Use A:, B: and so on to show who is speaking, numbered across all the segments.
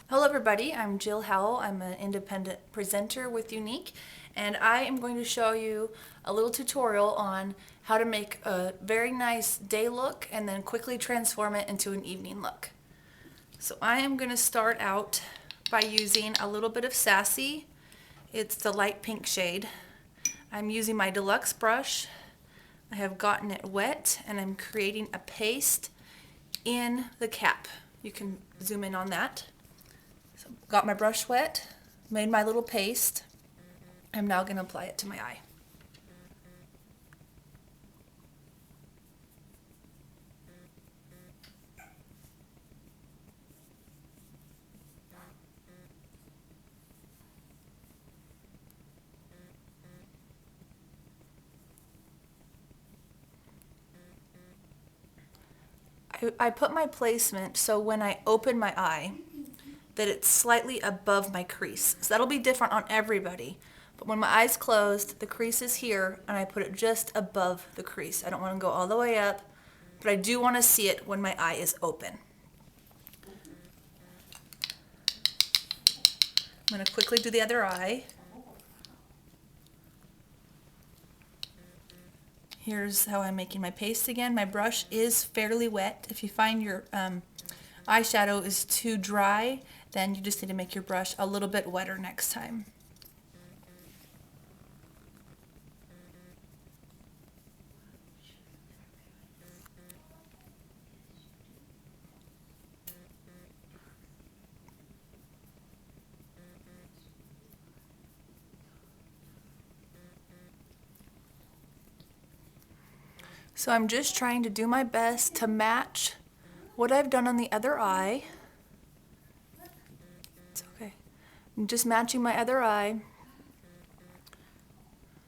A: Hello everybody, I'm Jill Howell. I'm an independent presenter with Younique, and I am going to show you a little tutorial on how to make a very nice day look and then quickly transform it into an evening look. So I am going to start out by using a little bit of Sassy. It's the light pink shade. I'm using my deluxe brush. I have gotten it wet and I'm creating a paste in the cap. You can zoom in on that. So got my brush wet, made my little paste. I'm now going to apply it to my eye. I put my placement so when I open my eye that it's slightly above my crease. So that'll be different on everybody. But when my eye's closed, the crease is here and I put it just above the crease. I don't want to go all the way up, but I do want to see it when my eye is open. I'm going to quickly do the other eye. Here's how I'm making my paste again. My brush is fairly wet. If you find your eyeshadow is too dry, then you just need to make your brush a little bit wetter next time. So I'm just trying to do my best to match what I've done on the other eye. It's okay. I'm just matching my other eye.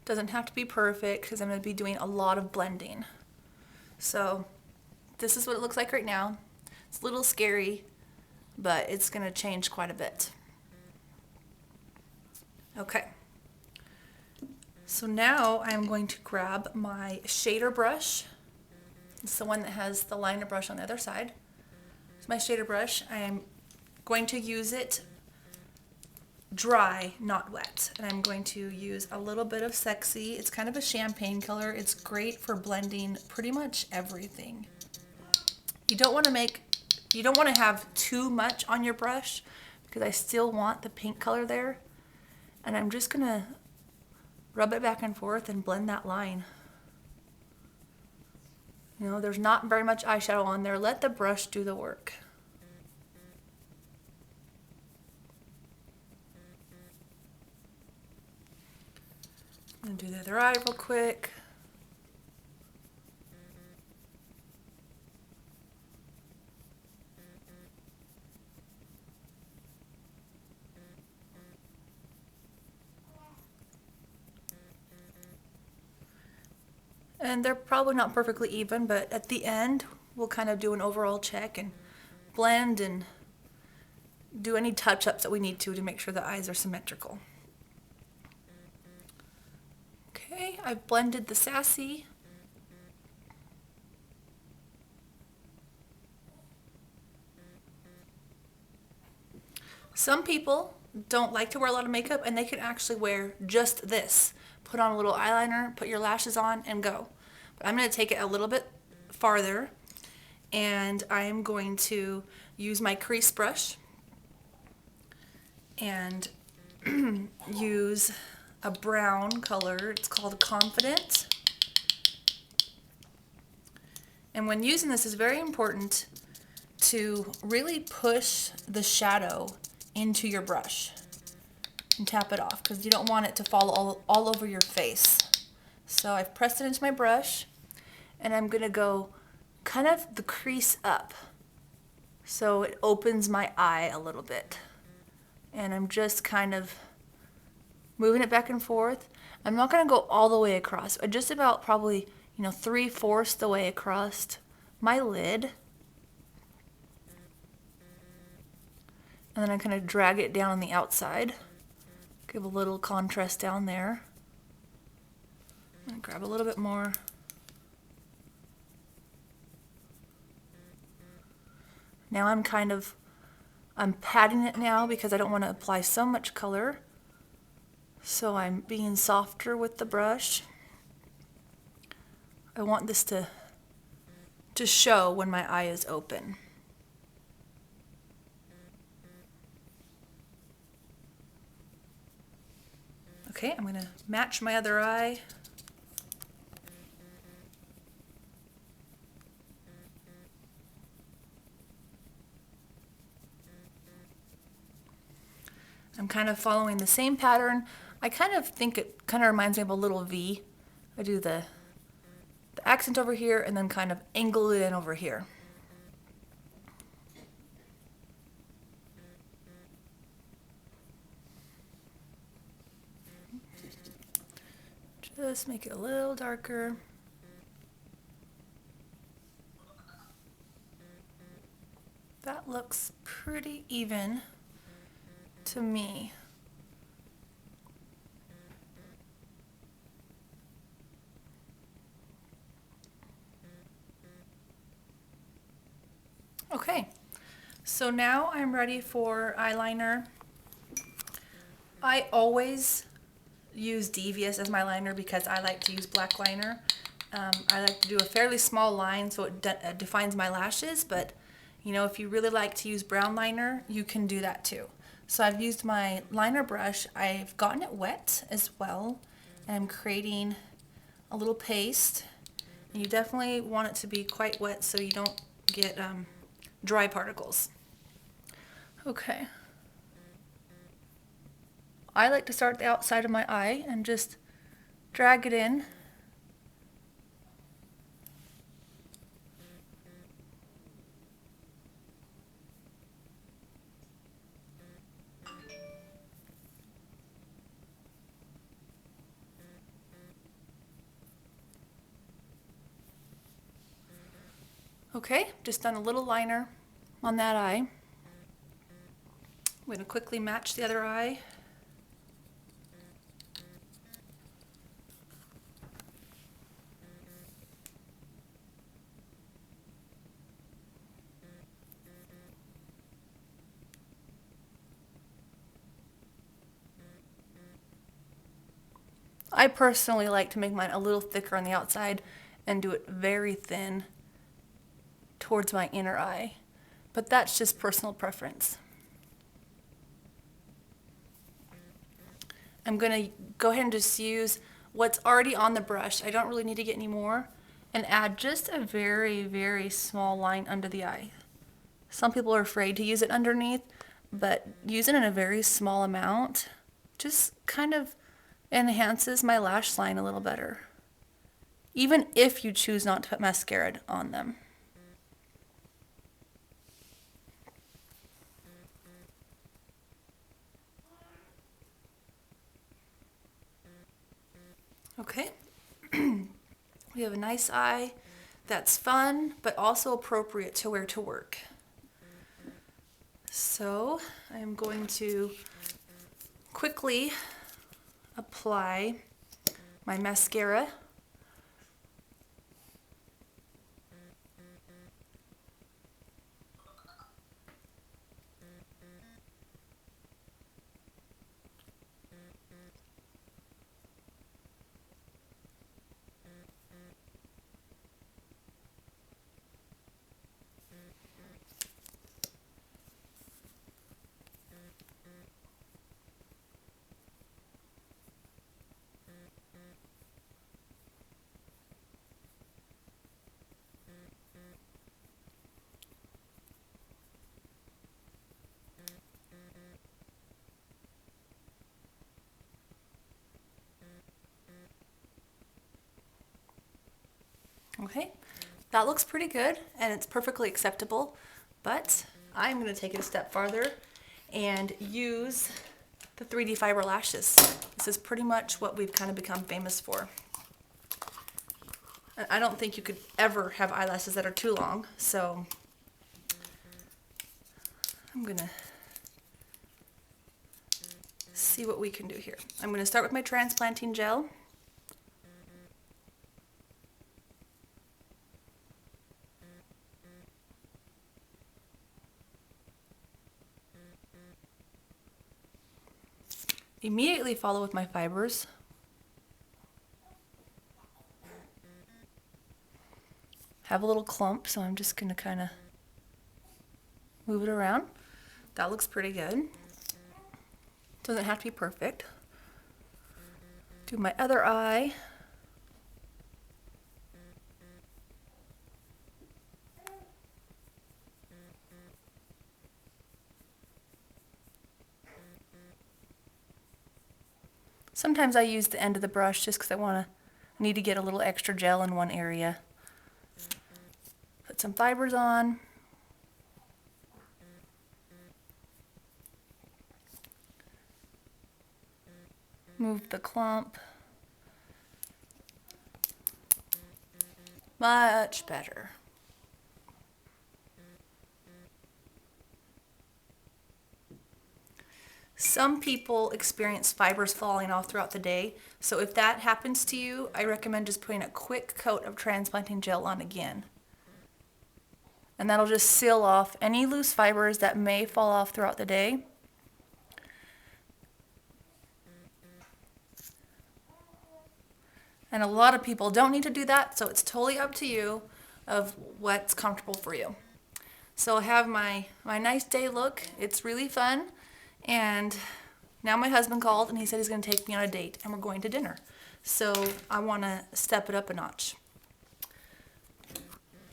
A: Doesn't have to be perfect because I'm going to be doing a lot of blending. So this is what it looks like right now. It's a little scary, but it's going to change quite a bit. Okay. So now I'm going to grab my shader brush. It's the one that has the liner brush on the other side. It's my shader brush. I am going to use it dry, not wet. And I'm going to use a little bit of Sexy. It's kind of a champagne color. It's great for blending pretty much everything. You don't want to have too much on your brush because I still want the pink color there. And I'm just going to rub it back and forth and blend that line. You know, there's not very much eyeshadow on there. Let the brush do the work. I'm going to do the other eye real quick. And they're probably not perfectly even, but at the end, we'll kind of do an overall check and blend and do any touch-ups that we need to make sure the eyes are symmetrical. Okay, I've blended the Sassy. Some people don't like to wear a lot of makeup and they can actually wear just this. Put on a little eyeliner, put your lashes on, and go. But I'm going to take it a little bit farther, and I'm going to use my crease brush and use a brown color. It's called Confident. And when using this, it's very important to really push the shadow into your brush and tap it off because you don't want it to fall all over your face. So I've pressed it into my brush and I'm going to go kind of the crease up so it opens my eye a little bit. And I'm just kind of moving it back and forth. I'm not going to go all the way across. Just about probably, 3/4 the way across my lid. And then I kind of drag it down on the outside. Give a little contrast down there. I'm going to grab a little bit more. Now I'm I'm patting it now because I don't want to apply so much color. So I'm being softer with the brush. I want this to show when my eye is open. Okay, I'm going to match my other eye. I'm kind of following the same pattern. I kind of think it kind of reminds me of a little V. I do the accent over here and then kind of angle it in over here. Just make it a little darker. That looks pretty even to me. Okay, so now I'm ready for eyeliner. I always use Devious as my liner because I like to use black liner. I like to do a fairly small line so it defines my lashes, but you know, if you really like to use brown liner, you can do that too. So I've used my liner brush. I've gotten it wet as well, and I'm creating a little paste. And you definitely want it to be quite wet so you don't get dry particles. Okay. I like to start at the outside of my eye and just drag it in. Okay, just done a little liner on that eye. I'm going to quickly match the other eye. I personally like to make mine a little thicker on the outside and do it very thin towards my inner eye, but that's just personal preference. I'm going to go ahead and just use what's already on the brush. I don't really need to get any more, and add just a very, very small line under the eye. Some people are afraid to use it underneath, but use it in a very small amount just kind of enhances my lash line a little better, even if you choose not to put mascara on them. Okay, we have a nice eye that's fun, but also appropriate to wear to work. So I'm going to quickly apply my mascara. Okay, that looks pretty good and it's perfectly acceptable, but I'm going to take it a step farther and use the 3D fiber lashes. This is pretty much what we've kind of become famous for. And I don't think you could ever have eyelashes that are too long, so I'm going to see what we can do here. I'm going to start with my transplanting gel. Immediately follow with my fibers. Have a little clump, so I'm just going to kind of move it around. That looks pretty good. Doesn't have to be perfect. Do my other eye. Sometimes I use the end of the brush just because I need to get a little extra gel in one area. Put some fibers on. Move the clump. Much better. Some people experience fibers falling off throughout the day, so if that happens to you, I recommend just putting a quick coat of transplanting gel on again. And that'll just seal off any loose fibers that may fall off throughout the day. And a lot of people don't need to do that, so it's totally up to you of what's comfortable for you. So I have my nice day look. It's really fun. And now my husband called and he said he's going to take me on a date and we're going to dinner. So I want to step it up a notch.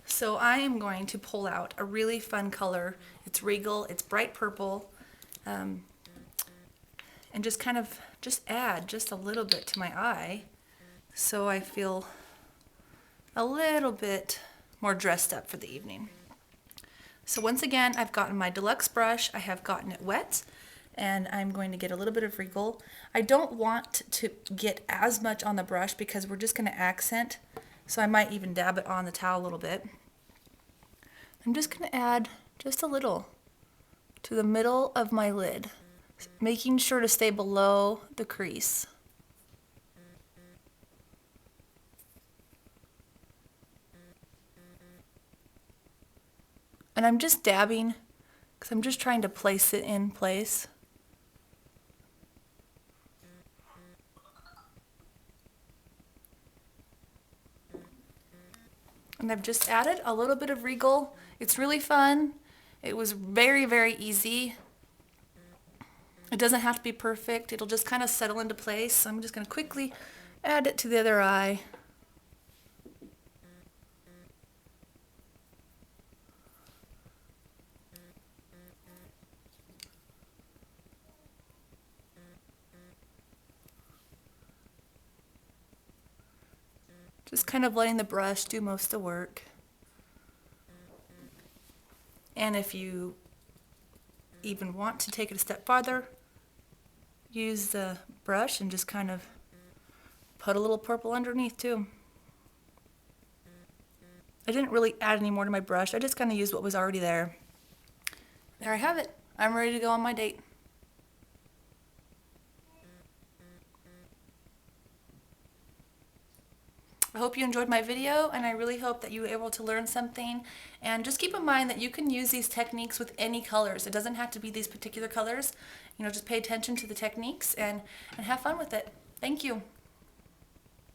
A: So I am going to pull out a really fun color. It's regal, it's bright purple, and just kind of add just a little bit to my eye so I feel a little bit more dressed up for the evening. So once again, I've gotten my deluxe brush, I have gotten it wet, and I'm going to get a little bit of regal. I don't want to get as much on the brush because we're just going to accent, so I might even dab it on the towel a little bit. I'm just going to add just a little to the middle of my lid, making sure to stay below the crease. And I'm just dabbing because I'm just trying to place it in place. And I've just added a little bit of regal. It's really fun. It was very, very easy. It doesn't have to be perfect. It'll just kind of settle into place. So I'm just going to quickly add it to the other eye. Just kind of letting the brush do most of the work. And if you even want to take it a step farther, use the brush and just kind of put a little purple underneath too. I didn't really add any more to my brush. I just kind of used what was already there. There I have it. I'm ready to go on my date. I hope you enjoyed my video, and I really hope that you were able to learn something. And just keep in mind that you can use these techniques with any colors. It doesn't have to be these particular colors. You know, just pay attention to the techniques and have fun with it. Thank you.